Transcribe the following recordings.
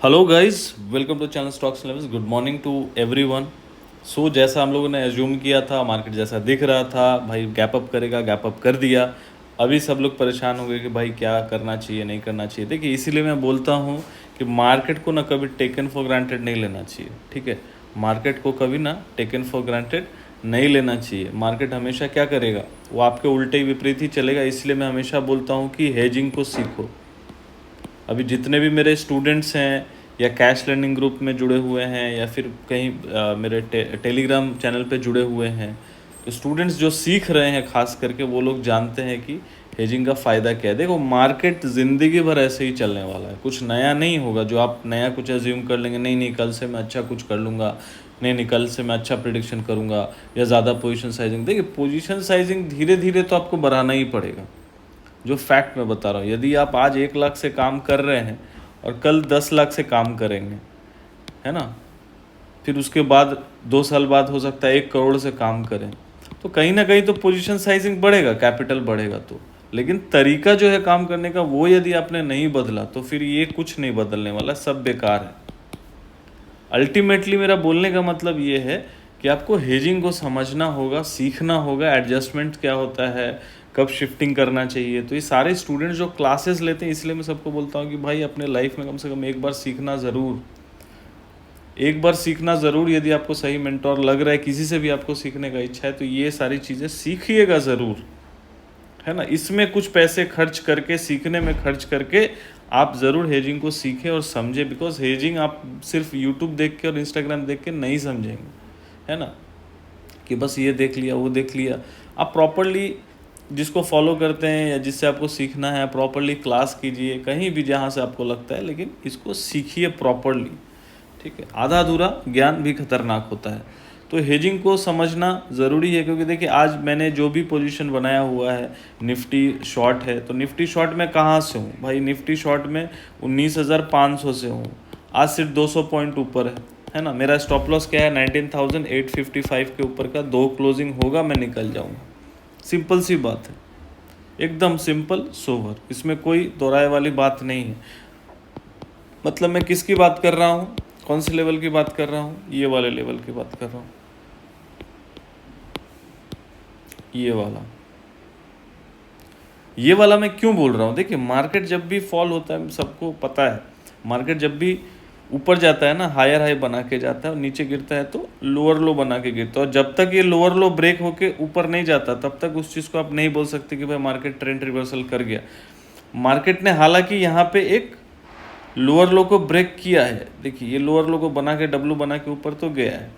Hello guys, welcome to channel stocks levels. Good morning to everyone. So जैसा हम लोगों ने एज्यूम किया था, मार्केट जैसा दिख रहा था, भाई गैप अप करेगा, गैप अप कर दिया। अभी सब लोग परेशान हो गए कि भाई क्या करना चाहिए, नहीं करना चाहिए। देखिए, इसीलिए मैं बोलता हूँ कि मार्केट को ना कभी टेकन फॉर ग्रांटेड नहीं लेना चाहिए। ठीक है, मार्केट को कभी ना टेकन फॉर ग्रांटेड नहीं लेना चाहिए। मार्केट हमेशा क्या करेगा, वो आपके उल्टे विपरीत ही चलेगा। इसलिए मैं हमेशा बोलता हूँ कि हेजिंग को सीखो। अभी जितने भी मेरे स्टूडेंट्स हैं या कैश लर्निंग ग्रुप में जुड़े हुए हैं या फिर कहीं मेरे टेलीग्राम चैनल पे जुड़े हुए हैं, तो स्टूडेंट्स जो सीख रहे हैं खास करके वो लोग जानते हैं कि हेजिंग का फ़ायदा क्या है। देखो, मार्केट ज़िंदगी भर ऐसे ही चलने वाला है, कुछ नया नहीं होगा। जो आप नया कुछ एज्यूम कर लेंगे, नहीं नहीं कल से मैं अच्छा कुछ कर लूँगा, नहीं नहीं कल से मैं अच्छा प्रिडिक्शन करूँगा या ज़्यादा पोजीशन साइजिंग। देखिए, पोजीशन साइजिंग धीरे धीरे तो आपको बढ़ाना ही पड़ेगा। जो फैक्ट मैं बता रहा हूँ, यदि आप आज 1 लाख से काम कर रहे हैं और कल 10 लाख से काम करेंगे, है ना, फिर उसके बाद 2 साल बाद हो सकता है 1 करोड़ से काम करें, तो कहीं ना कहीं तो पोजीशन साइजिंग बढ़ेगा, कैपिटल बढ़ेगा। तो लेकिन तरीका जो है काम करने का, वो यदि आपने नहीं बदला तो फिर ये कुछ नहीं बदलने वाला, सब बेकार है। अल्टीमेटली मेरा बोलने का मतलब ये है कि आपको हेजिंग को समझना होगा, सीखना होगा, एडजस्टमेंट क्या होता है, कब शिफ्टिंग करना चाहिए। तो ये सारे स्टूडेंट्स जो क्लासेस लेते हैं, इसलिए मैं सबको बोलता हूँ कि भाई अपने लाइफ में कम से कम एक बार सीखना ज़रूर, एक बार सीखना ज़रूर। यदि आपको सही मेंटोर लग रहा है, किसी से भी आपको सीखने का इच्छा है, तो ये सारी चीज़ें सीखिएगा ज़रूर, है ना। इसमें कुछ पैसे खर्च करके, सीखने में खर्च करके आप ज़रूर हेजिंग को सीखें और समझें। बिकॉज हेजिंग आप सिर्फ यूट्यूब देख के और इंस्टाग्राम देख के नहीं समझेंगे, है ना, कि बस ये देख लिया वो देख लिया। आप प्रॉपरली जिसको फॉलो करते हैं या जिससे आपको सीखना है, प्रॉपरली क्लास कीजिए कहीं भी जहाँ से आपको लगता है, लेकिन इसको सीखिए प्रॉपरली। ठीक है, आधा अधूरा ज्ञान भी खतरनाक होता है। तो हेजिंग को समझना ज़रूरी है, क्योंकि देखिए आज मैंने जो भी पोजीशन बनाया हुआ है, निफ्टी शॉर्ट है, तो निफ्टी शॉर्ट में कहाँ से हूँ भाई, निफ्टी शॉर्ट में 19,500 से हूँ। आज सिर्फ 200 पॉइंट ऊपर है ना। मेरा स्टॉप लॉस क्या है, 19,855 के ऊपर का 2 क्लोजिंग होगा, मैं निकल जाऊँगा। सिंपल सी बात है, एकदम सिंपल सोवर, इसमें कोई दोहराए वाली बात नहीं है। मतलब मैं किसकी बात कर रहा हूँ, कौन से लेवल की बात कर रहा हूँ, ये वाले लेवल की बात कर रहा हूँ, ये वाला। ये वाला मैं क्यों बोल रहा हूँ, देखिए मार्केट जब भी फॉल होता है, सबको पता है, मार्केट जब भी ऊपर जाता है ना, हायर हाई बना के जाता है, और नीचे गिरता है तो लोअर लो बना के गिरता है। और जब तक ये लोअर लो ब्रेक होके ऊपर नहीं जाता, तब तक उस चीज़ को आप नहीं बोल सकते कि भाई मार्केट ट्रेंड रिवर्सल कर गया। मार्केट ने हालांकि यहाँ पे एक लोअर लो को ब्रेक किया है। देखिए, ये लोअर लो को बना के, डब्लू बना के ऊपर तो गया है,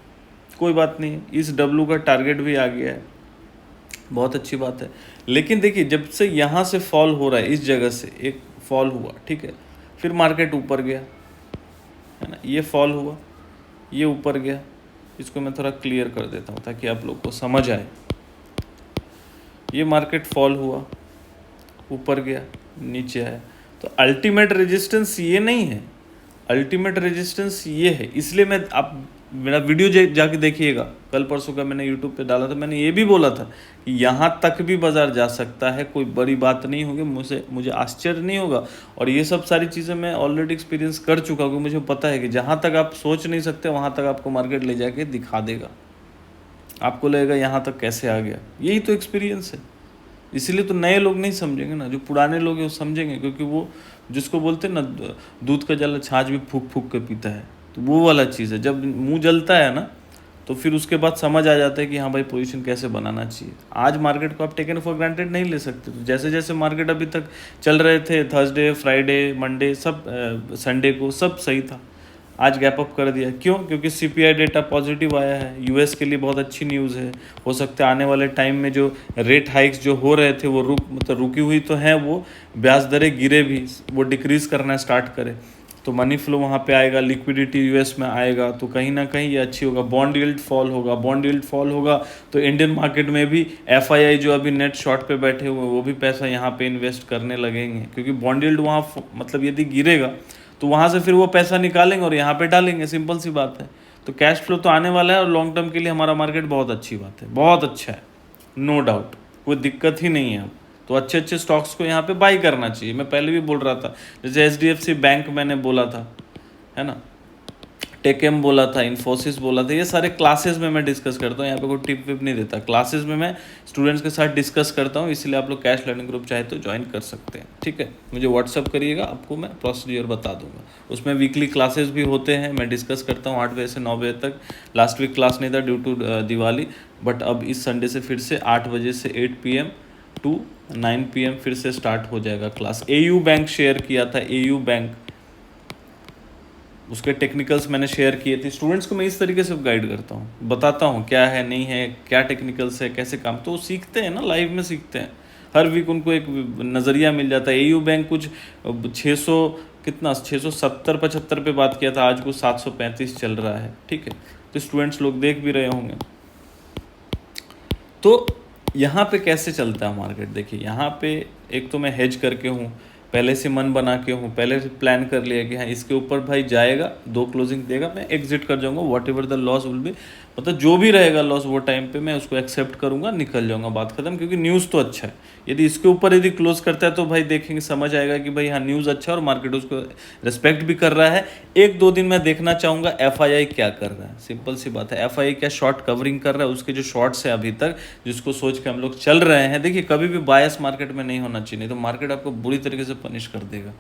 कोई बात नहीं, इस डब्लू का टारगेट भी आ गया है, बहुत अच्छी बात है। लेकिन देखिए, जब से यहाँ से फॉल हो रहा है, इस जगह से एक फॉल हुआ, ठीक है, फिर मार्केट ऊपर गया, है ना, ये फॉल हुआ, ये ऊपर गया। इसको मैं थोड़ा क्लियर कर देता हूँ ताकि आप लोग को समझ आए। ये मार्केट फॉल हुआ, ऊपर गया, नीचे आया, तो अल्टीमेट रेजिस्टेंस ये नहीं है, अल्टीमेट रेजिस्टेंस ये है। इसलिए मैं, आप मेरा वीडियो जाके देखिएगा, कल परसों का मैंने यूट्यूब पे डाला था, मैंने ये भी बोला था कि यहाँ तक भी बाजार जा सकता है, कोई बड़ी बात नहीं होगी, मुझे आश्चर्य नहीं होगा। और ये सब सारी चीज़ें मैं ऑलरेडी एक्सपीरियंस कर चुका हूँ, मुझे पता है कि जहाँ तक आप सोच नहीं सकते, वहाँ तक आपको मार्केट ले जाके दिखा देगा। आपको लगेगा यहाँ तक कैसे आ गया, यही तो एक्सपीरियंस है। इसीलिए तो नए लोग नहीं समझेंगे ना, जो पुराने लोग हैं वो समझेंगे, क्योंकि वो जिसको बोलते हैं ना, दूध का जल छाछ भी फूक फूक के पीता है, तो वो वाला चीज़ है। जब मुंह जलता है ना, तो फिर उसके बाद समझ आ जाता है कि हाँ भाई पोजीशन कैसे बनाना चाहिए। आज मार्केट को आप टेकन फॉर ग्रांटेड नहीं ले सकते। तो जैसे जैसे मार्केट अभी तक चल रहे थे, थर्सडे, फ्राइडे, मंडे, सब संडे को सब सही था, आज गैप अप कर दिया। क्यों? क्योंकि सीपीआई डेटा पॉजिटिव आया है, यूएस के लिए बहुत अच्छी न्यूज़ है। हो सकता है आने वाले टाइम में जो रेट हाइक्स जो हो रहे थे वो रुकी हुई तो हैं, वो ब्याज दरें गिरे भी, वो डिक्रीज़ करना स्टार्ट करे, तो मनी फ्लो वहाँ पे आएगा, लिक्विडिटी यूएस में आएगा, तो कहीं ना कहीं ये अच्छी होगा। बॉन्ड यील्ड फॉल होगा, बॉन्ड यील्ड फॉल होगा तो इंडियन मार्केट में भी एफआईआई जो अभी नेट शॉर्ट पे बैठे हुए हैं, वो भी पैसा यहाँ पे इन्वेस्ट करने लगेंगे, क्योंकि बॉन्ड यील्ड वहाँ मतलब यदि गिरेगा तो वहाँ से फिर वो पैसा निकालेंगे और यहाँ पे डालेंगे, सिंपल सी बात है। तो कैश फ्लो तो आने वाला है, और लॉन्ग टर्म के लिए हमारा मार्केट बहुत अच्छी बात है, बहुत अच्छा है, नो डाउट, कोई दिक्कत ही नहीं है। तो अच्छे अच्छे स्टॉक्स को यहाँ पे बाई करना चाहिए। मैं पहले भी बोल रहा था, जैसे एचडीएफसी बैंक मैंने बोला था, है ना। टेकेम बोला था, इन्फोसिस बोला था, ये सारे क्लासेस में मैं डिस्कस करता हूँ, यहाँ पे कोई टिप विप नहीं देता, क्लासेस में मैं स्टूडेंट्स के साथ डिस्कस करता हूँ, इसलिए आप लोग कैश लर्निंग ग्रुप चाहे तो ज्वाइन कर सकते हैं, ठीक है। मुझे व्हाट्सअप करिएगा, आपको मैं प्रोसीजर बता दूंगा। उसमें वीकली क्लासेस भी होते हैं, मैं डिस्कस करता हूँ 8 बजे से 9 बजे तक। लास्ट वीक क्लास नहीं था ड्यू टू दिवाली, बट अब इस संडे से फिर से 8 बजे से 8 PM टू 9 PM फिर से स्टार्ट हो जाएगा क्लास। AU बैंक शेयर किया था, AU बैंक, उसके टेक्निकल्स मैंने शेयर किए थे। स्टूडेंट्स को मैं इस तरीके से गाइड करता हूँ, बताता हूँ क्या है नहीं है, क्या टेक्निकल्स है, कैसे काम, तो वो सीखते हैं ना, लाइव में सीखते हैं। हर वीक उनको एक नज़रिया मिल जाता है। AU बैंक कुछ 600 कितना 670-75 पे बात किया था, आज कुछ 735 चल रहा है, ठीक है। तो स्टूडेंट्स लोग देख भी रहे होंगे। तो यहाँ पे कैसे चलता है मार्केट, देखिए यहाँ पे एक तो मैं हेज करके हूँ, पहले से मन बना के हूँ, पहले से प्लान कर लिया कि हाँ इसके ऊपर भाई जाएगा, 2 क्लोजिंग देगा, मैं एग्जिट कर जाऊँगा, what ever the loss will be, मतलब जो भी रहेगा लॉस वो टाइम पे मैं उसको एक्सेप्ट करूँगा, निकल जाऊँगा, बात खत्म। क्योंकि न्यूज़ तो अच्छा है, यदि इसके ऊपर यदि क्लोज करता है तो भाई देखेंगे, समझ आएगा कि भाई हाँ न्यूज़ अच्छा है और मार्केट उसको रिस्पेक्ट भी कर रहा है। 1-2 दिन मैं देखना चाहूँगा FII क्या कर रहा है, सिंपल सी बात है। FII क्या शॉर्ट कवरिंग कर रहा है, उसके जो शॉर्ट्स है अभी तक जिसको सोच के हम लोग चल रहे हैं। देखिए कभी भी बायस मार्केट में नहीं होना चाहिए, नहीं तो मार्केट आपको बुरी तरीके से पनिश कर देगा।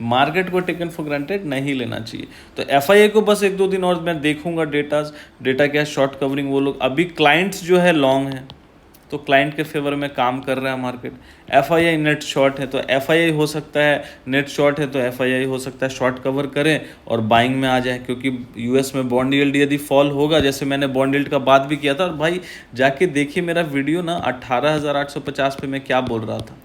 मार्केट को टेकन फॉर ग्रांटेड नहीं लेना चाहिए। तो FII को बस 1-2 दिन और मैं देखूंगा, डेटा क्या शॉर्ट कवरिंग, वो लोग अभी क्लाइंट्स जो है लॉन्ग है, तो क्लाइंट के फेवर में काम कर रहा है मार्केट। FII नेट शॉर्ट है तो FII हो सकता है, नेट शॉर्ट है तो FII हो सकता है शॉर्ट कवर करें और बाइंग में आ जाए। क्योंकि US में बॉन्ड यील्ड यदि फॉल होगा, जैसे मैंने बॉन्ड यील्ड का बात भी किया था, और भाई जाके देखिए मेरा वीडियो ना 18,850 पे मैं क्या बोल रहा था,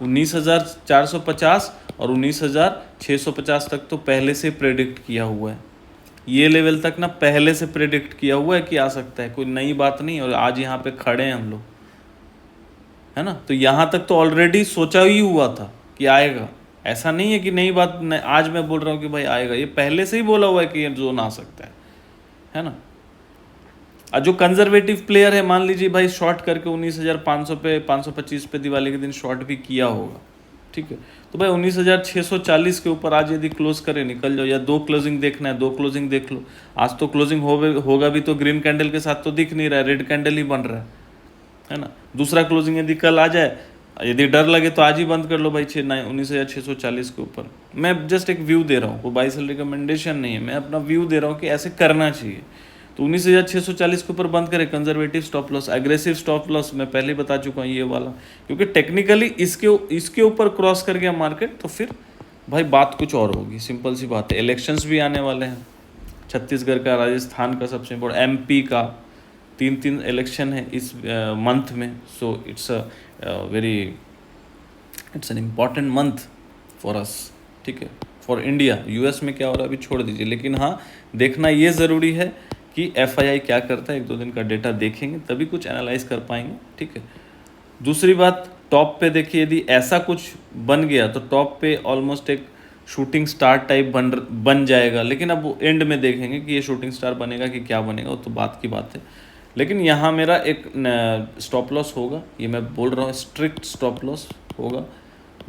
19,450 और 19,650 तक तो पहले से प्रेडिक्ट किया हुआ है। ये लेवल तक ना पहले से प्रेडिक्ट किया हुआ है कि आ सकता है, कोई नई बात नहीं। और आज यहाँ पे खड़े हैं हम लोग, है ना। तो यहाँ तक तो ऑलरेडी सोचा ही हुआ था कि आएगा, ऐसा नहीं है कि नई बात आज मैं बोल रहा हूँ कि भाई आएगा, ये पहले से ही बोला हुआ है कि ये जोन आ सकता है ना। और जो कंजर्वेटिव प्लेयर है, मान लीजिए भाई शॉर्ट करके 19,500 पे 525 पे दिवाली के दिन शॉर्ट भी किया होगा, ठीक है, तो भाई 19,640 के ऊपर आज यदि क्लोज करे निकल जाओ, या 2 क्लोजिंग देखना है 2 क्लोजिंग देख लो। आज तो क्लोजिंग होगा भी तो ग्रीन कैंडल के साथ तो दिख नहीं रहा है, रेड कैंडल ही बन रहा है ना। दूसरा क्लोजिंग यदि कल आ जाए, यदि डर लगे तो आज ही बंद कर लो भाई 19,640 के ऊपर। मैं जस्ट एक व्यू दे रहा हूँ, कोई बाई सेल रिकमेंडेशन नहीं है, मैं अपना व्यू दे रहा हूँ कि ऐसे करना चाहिए। तो 19,640 के ऊपर बंद करें, conservative stop loss, aggressive stop loss मैं पहले ही बता चुका हूँ ये वाला। क्योंकि टेक्निकली इसके ऊपर क्रॉस कर गया मार्केट तो फिर भाई बात कुछ और होगी, सिंपल सी बात है। इलेक्शंस भी आने वाले हैं, छत्तीसगढ़ का, राजस्थान का, सबसे इम्पोर्टेंट MP का, 3 इलेक्शन है इस मंथ में। So it's an important month for us, ठीक है, फॉर इंडिया। US में क्या हो रहा है अभी छोड़ दीजिए, लेकिन हाँ देखना ये ज़रूरी है कि FII क्या करता है। 1-2 दिन का डेटा देखेंगे तभी कुछ एनालाइज कर पाएंगे, ठीक है। दूसरी बात, टॉप पे देखिए, यदि ऐसा कुछ बन गया तो टॉप पे ऑलमोस्ट एक शूटिंग स्टार टाइप बन जाएगा। लेकिन अब एंड में देखेंगे कि ये शूटिंग स्टार बनेगा कि क्या बनेगा, वो तो बात की बात है। लेकिन यहाँ मेरा एक स्टॉप लॉस होगा, ये मैं बोल रहा हूँ, स्ट्रिक्ट स्टॉप लॉस होगा।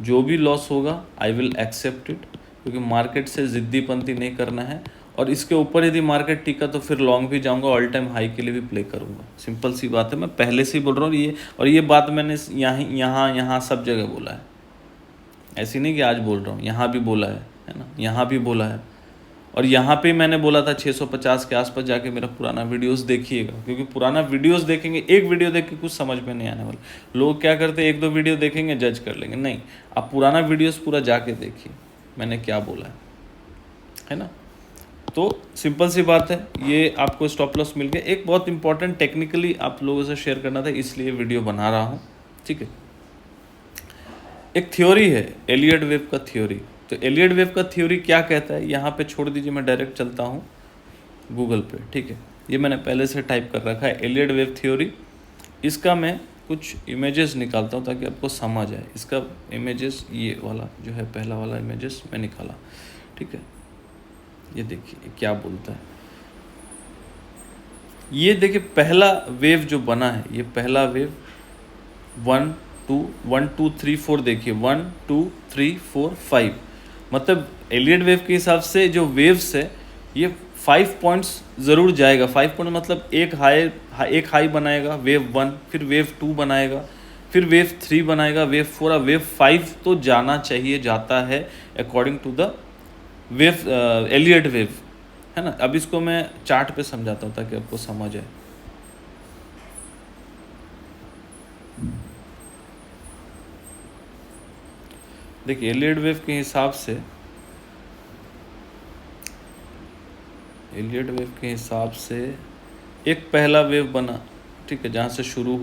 जो भी लॉस होगा आई विल एक्सेप्ट इट, क्योंकि मार्केट से ज़िद्दीपंती नहीं करना है। और इसके ऊपर यदि मार्केट टिका तो फिर लॉन्ग भी जाऊंगा, ऑल टाइम हाई के लिए भी प्ले करूंगा, सिंपल सी बात है। मैं पहले से ही बोल रहा हूँ ये, और ये बात मैंने यहाँ सब जगह बोला है, ऐसी नहीं कि आज बोल रहा हूँ, यहाँ भी बोला है ना, यहाँ भी बोला है। और यहाँ पे मैंने बोला था 650 के आसपास, जाके मेरा पुराना वीडियोस देखिएगा, क्योंकि पुराना वीडियोस देखेंगे, एक वीडियो देख के कुछ समझ में नहीं आने वाला। लोग क्या करते हैं, 1-2 वीडियो देखेंगे जज कर लेंगे, नहीं, आप पुराना वीडियोस पूरा जाके देखिए मैंने क्या बोला है ना। तो सिंपल सी बात है, ये आपको स्टॉप लॉस मिल गया। एक बहुत इंपॉर्टेंट टेक्निकली आप लोगों से शेयर करना था, इसलिए वीडियो बना रहा हूँ, ठीक है। एक थ्योरी है एलियट वेव का थ्योरी। तो एलियट वेव का थ्योरी क्या कहता है, यहाँ पे छोड़ दीजिए, मैं डायरेक्ट चलता हूँ गूगल पे, ठीक है। ये मैंने पहले से टाइप कर रखा है एलियट वेव थ्योरी। इसका मैं कुछ इमेजेस निकालता हूँ ताकि आपको समझ आए। इसका इमेजेस ये वाला जो है, पहला वाला इमेजेस मैं निकाला, ठीक है। ये देखिए क्या बोलता है, ये देखिए पहला वेव जो बना है, ये पहला वेव 1 2 3 4 देखिए, 1 2 3 4 5, मतलब एलियट वेव के हिसाब से जो वेव्स है ये 5 पॉइंट्स ज़रूर जाएगा। 5 पॉइंट मतलब एक हाई बनाएगा वेव 1, फिर वेव 2 बनाएगा, फिर वेव 3 बनाएगा, वेव 4 और वेव 5 तो जाना चाहिए, जाता है according to the wave Elliott wave, है ना। अब इसको मैं चार्ट पे समझाता हूँ ताकि आपको समझ आए। देखिए एलियट वेव के हिसाब से, एलियट वेव के हिसाब से एक पहला वेव बना, ठीक है, जहाँ से शुरू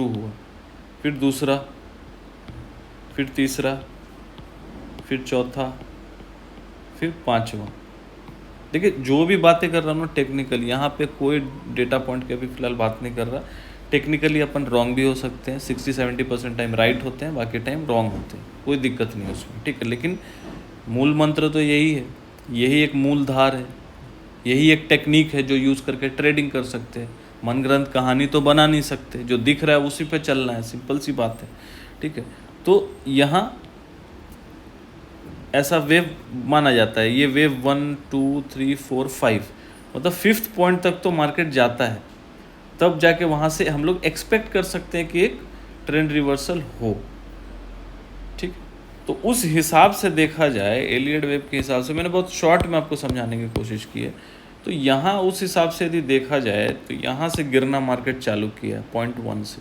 हुआ, फिर दूसरा, फिर तीसरा, फिर चौथा, फिर पांचवा। देखिए जो भी बातें कर रहा हूँ ना टेक्निकल, यहाँ पे कोई डेटा पॉइंट की अभी फिलहाल बात नहीं कर रहा। टेक्निकली अपन रॉन्ग भी हो सकते हैं, 60-70% टाइम राइट होते हैं, बाकी टाइम रॉन्ग होते हैं, कोई दिक्कत नहीं है उसमें, ठीक है। लेकिन मूल मंत्र तो यही है, यही एक मूल धार है, यही एक टेक्निक है जो यूज़ करके ट्रेडिंग कर सकते हैं। मन ग्रंथ कहानी तो बना नहीं सकते, जो दिख रहा है उसी पे चलना है, सिंपल सी बात है, ठीक है। तो यहाँ ऐसा वेव माना जाता है, ये वेव 1 2 3 4 5 मतलब 5th पॉइंट तक तो मार्केट जाता है, तब जाके वहाँ से हम लोग एक्सपेक्ट कर सकते हैं कि एक ट्रेंड रिवर्सल हो, ठीक। तो उस हिसाब से देखा जाए, एलियट वेव के हिसाब से, मैंने बहुत शॉर्ट में आपको समझाने की कोशिश की है। तो यहाँ उस हिसाब से यदि देखा जाए तो यहाँ से गिरना मार्केट चालू किया पॉइंट 1 से,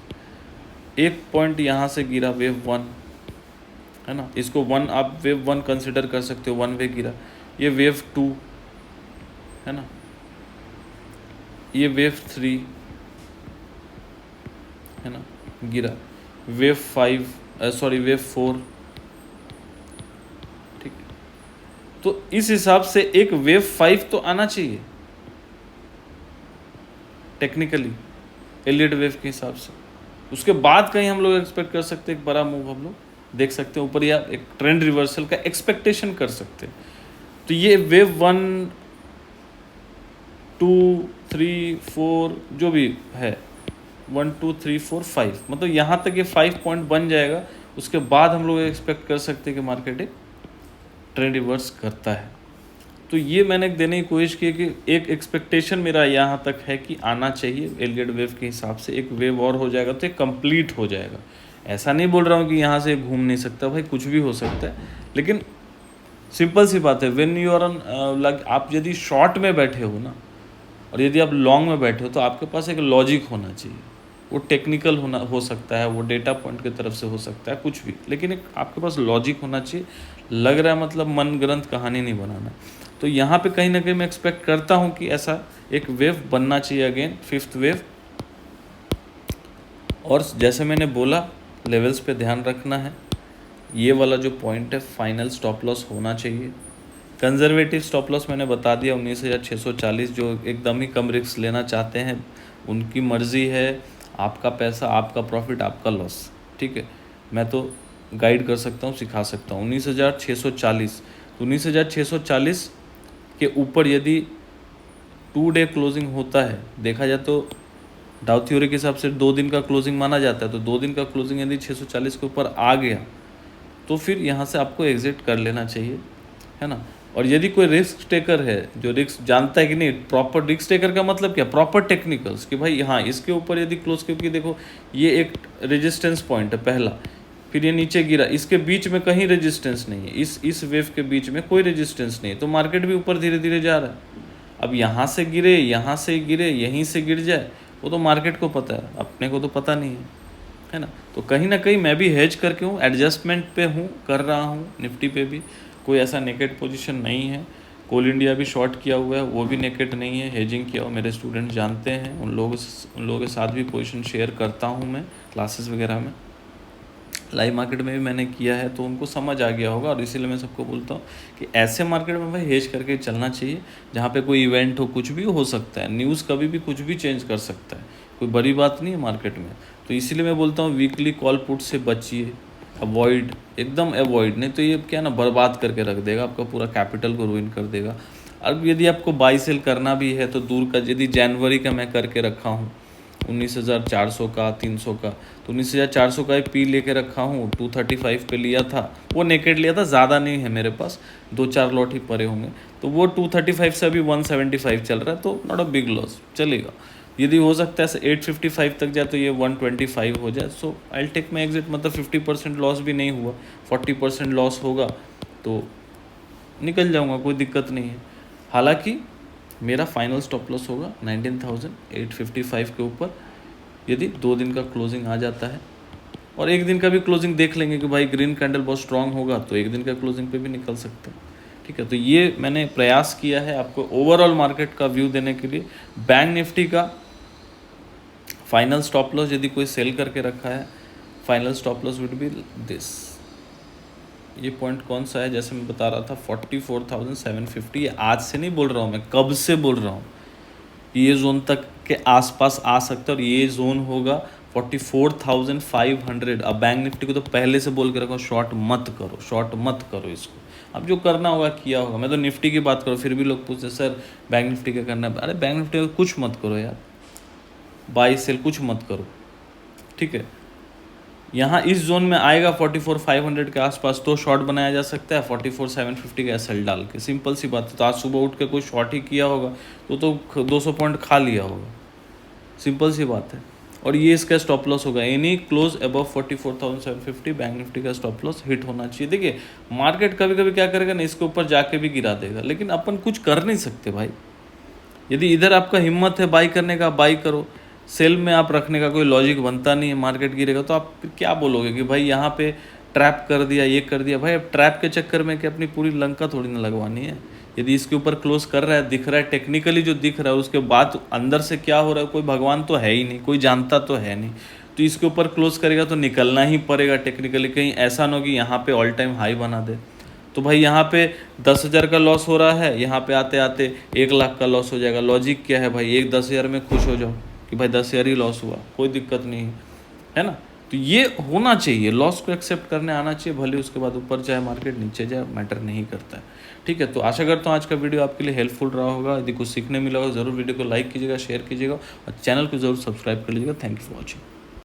एक पॉइंट यहाँ से गिरा वेव 1, है ना, इसको 1 आप वेव 1 कंसिडर कर सकते हो, 1 वे गिरा। ये वेव 2 है ना, ये वेव 3 है ना, गिरा, वेव 4, ठीक। तो इस हिसाब से एक वेव 5 तो आना चाहिए टेक्निकली एलियट वेव के हिसाब से। उसके बाद कहीं हम लोग एक्सपेक्ट कर सकते हैं एक बड़ा मूव, हम लोग देख सकते हैं ऊपर, या एक ट्रेंड रिवर्सल का एक्सपेक्टेशन कर सकते हैं। तो ये वेव 1 2 3 4 जो भी है, 1 2 3 4 5 मतलब यहाँ तक ये 5 पॉइंट बन जाएगा। उसके बाद हम लोग एक्सपेक्ट कर सकते हैं कि मार्केट एक ट्रेंड रिवर्स करता है। तो ये मैंने देने की कोशिश की कि एक एक्सपेक्टेशन मेरा यहाँ तक है कि आना चाहिए एलियट वेव के हिसाब से, एक वेव और हो जाएगा तो एक कंप्लीट हो जाएगा। ऐसा नहीं बोल रहा हूँ कि यहाँ से घूम नहीं सकता, भाई कुछ भी हो सकता है, लेकिन सिंपल सी बात है, व्हेन यू आर ऑन आप यदि शॉर्ट में बैठे हो ना, और यदि आप लॉन्ग में बैठे हो, तो आपके पास एक लॉजिक होना चाहिए। वो टेक्निकल हो सकता है, वो डेटा पॉइंट की तरफ से हो सकता है, कुछ भी, लेकिन एक आपके पास लॉजिक होना चाहिए। लग रहा है मतलब मन ग्रंथ कहानी नहीं बनाना। तो यहाँ पे कहीं ना कहीं मैं एक्सपेक्ट करता हूँ कि ऐसा एक वेव बनना चाहिए अगेन, 5th वेव। और जैसे मैंने बोला, लेवल्स पे ध्यान रखना है। ये वाला जो पॉइंट है, फाइनल स्टॉप लॉस होना चाहिए। कंजर्वेटिव स्टॉप लॉस मैंने बता दिया 19,640। जो एकदम ही कम रिस्क लेना चाहते हैं उनकी मर्ज़ी है, आपका पैसा, आपका प्रॉफिट, आपका लॉस, ठीक है। मैं तो गाइड कर सकता हूँ, सिखा सकता हूँ। 19,640, 19,640 के ऊपर यदि 2 डे क्लोजिंग होता है, देखा जाए तो डाउ थ्योरी के हिसाब से 2 दिन का क्लोजिंग माना जाता है। तो 2 दिन का क्लोजिंग यदि 640 के ऊपर आ गया तो फिर यहाँ से आपको एग्जिट कर लेना चाहिए, है ना। और यदि कोई रिस्क टेकर है, जो रिस्क जानता है कि नहीं, प्रॉपर रिस्क टेकर का मतलब क्या, प्रॉपर टेक्निकल्स, कि भाई हाँ इसके ऊपर यदि क्लोज, क्योंकि देखो ये एक रेजिस्टेंस पॉइंट है पहला, फिर ये नीचे गिरा, इसके बीच में कहीं रेजिस्टेंस नहीं है, इस वेव के बीच में कोई रेजिस्टेंस नहीं है, तो मार्केट भी ऊपर धीरे धीरे जा रहा है। अब यहाँ से गिरे, यहाँ से गिरे, यहीं से गिर जाए, वो तो मार्केट को पता है, अपने को तो पता नहीं है ना। तो कहीं ना कहीं मैं भी हेज करके हूँ, एडजस्टमेंट पे हूँ, कर रहा हूँ। निफ्टी पे भी कोई ऐसा नेकेड पोजीशन नहीं है। कोल इंडिया भी शॉर्ट किया हुआ है, वो भी नेकेड नहीं है, हेजिंग किया हुआ। मेरे स्टूडेंट जानते हैं, उन लोगों के साथ भी पोजीशन शेयर करता हूँ मैं क्लासेस वगैरह में। लाइव मार्केट में भी मैंने किया है, तो उनको समझ आ गया होगा। और इसीलिए मैं सबको बोलता हूँ कि ऐसे मार्केट में भाई हेज करके चलना चाहिए, जहाँ पे कोई इवेंट हो, कुछ भी हो सकता है, न्यूज़ कभी भी कुछ भी चेंज कर सकता है, कोई बड़ी बात नहीं है मार्केट में। तो इसीलिए मैं बोलता हूँ वीकली कॉल पुट से बचिए, अवॉइड, एकदम अवॉइड, नहीं तो ये क्या ना बर्बाद करके रख देगा, आपका पूरा कैपिटल को रुइन कर देगा। अब यदि आपको बाई सेल करना भी है तो दूर का, यदि जनवरी का मैं करके रखा हूँ, 19,400 का, 300 का। तो 19,400 का एक पी लेके रखा हूँ, 235 पे लिया था, वो नेकेड लिया था, ज़्यादा नहीं है मेरे पास, 2-4 लॉट ही पड़े होंगे। तो वो 235 से अभी 175 चल रहा है, तो नॉट अ बिग लॉस, चलेगा। यदि हो सकता है 855 तक जाए तो ये 125 हो जाए, सो आई टेक माई एग्जिट। मतलब 50% लॉस भी नहीं हुआ, 40% लॉस होगा तो निकल जाऊंगा, कोई दिक्कत नहीं है। हालांकि मेरा फाइनल स्टॉप लॉस होगा 19,855 के ऊपर, यदि 2 दिन का क्लोजिंग आ जाता है। और एक दिन का भी क्लोजिंग देख लेंगे कि भाई ग्रीन कैंडल बहुत स्ट्रांग होगा तो एक दिन का क्लोजिंग पे भी निकल सकते हैं। ठीक है, तो ये मैंने प्रयास किया है आपको ओवरऑल मार्केट का व्यू देने के लिए। बैंक निफ्टी का फाइनल स्टॉप लॉस यदि कोई सेल करके रखा है, final stop loss would be this. ये पॉइंट कौन सा है, जैसे मैं बता रहा था 44,750। ये आज से नहीं बोल रहा हूँ मैं, कब से बोल रहा हूँ। ये जोन तक के आसपास आ सकता है और ये जोन होगा 44,500। अब बैंक निफ्टी को तो पहले से बोल के रखो, शॉर्ट मत करो, शॉर्ट मत करो इसको। अब जो करना होगा किया होगा। मैं तो निफ्टी की बात करूँ, फिर भी लोग पूछते सर बैंक निफ्टी का करना है। अरे बैंक निफ्टी का कुछ मत करो यार, बाई सेल कुछ मत करो। ठीक है, यहाँ इस जोन में आएगा 44,500 के आसपास तो शॉर्ट बनाया जा सकता है, 44,750 का एसएल डाल के। सिंपल सी बात है। तो आज सुबह उठ के कोई शॉर्ट ही किया होगा तो 200 पॉइंट खा लिया होगा, सिंपल सी बात है। और ये इसका स्टॉप लॉस होगा, any close above 44,750 bank Nifty का स्टॉप लॉस हिट होना चाहिए। देखिए मार्केट कभी कभी क्या करेगा ना, इसके ऊपर जाके भी गिरा देगा, लेकिन अपन कुछ कर नहीं सकते भाई। यदि इधर आपका हिम्मत है बाई करने का, बाई करो। सेल में आप रखने का कोई लॉजिक बनता नहीं है, मार्केट गिरेगा तो आप क्या बोलोगे कि भाई यहाँ पे ट्रैप कर दिया, ये कर दिया। भाई अब ट्रैप के चक्कर में कि अपनी पूरी लंका थोड़ी ना लगवानी है। यदि इसके ऊपर क्लोज कर रहा है, दिख रहा है टेक्निकली जो दिख रहा है, उसके बाद अंदर से क्या हो रहा है कोई भगवान तो है ही नहीं, कोई जानता तो है नहीं। तो इसके ऊपर क्लोज करेगा तो निकलना ही पड़ेगा टेक्निकली। कहीं ऐसा ना हो कि यहाँ पे ऑल टाइम हाई बना दे। तो भाई यहाँ पे 10,000 का लॉस हो रहा है, यहाँ पे आते आते 1,00,000 का लॉस हो जाएगा। लॉजिक क्या है भाई, एक 10,000 में खुश हो जाओ कि भाई 10,000 ही लॉस हुआ, कोई दिक्कत नहीं है ना। तो ये होना चाहिए, लॉस को एक्सेप्ट करने आना चाहिए, भले उसके बाद ऊपर जाए मार्केट, नीचे जाए, मैटर नहीं करता है। ठीक है, तो आशा करता हूँ आज का वीडियो आपके लिए हेल्पफुल रहा होगा। यदि कुछ सीखने मिला होगा ज़रूर वीडियो को लाइक कीजिएगा, शेयर कीजिएगा और चैनल को ज़रूर सब्सक्राइब कर लीजिएगा। Thank you for watching.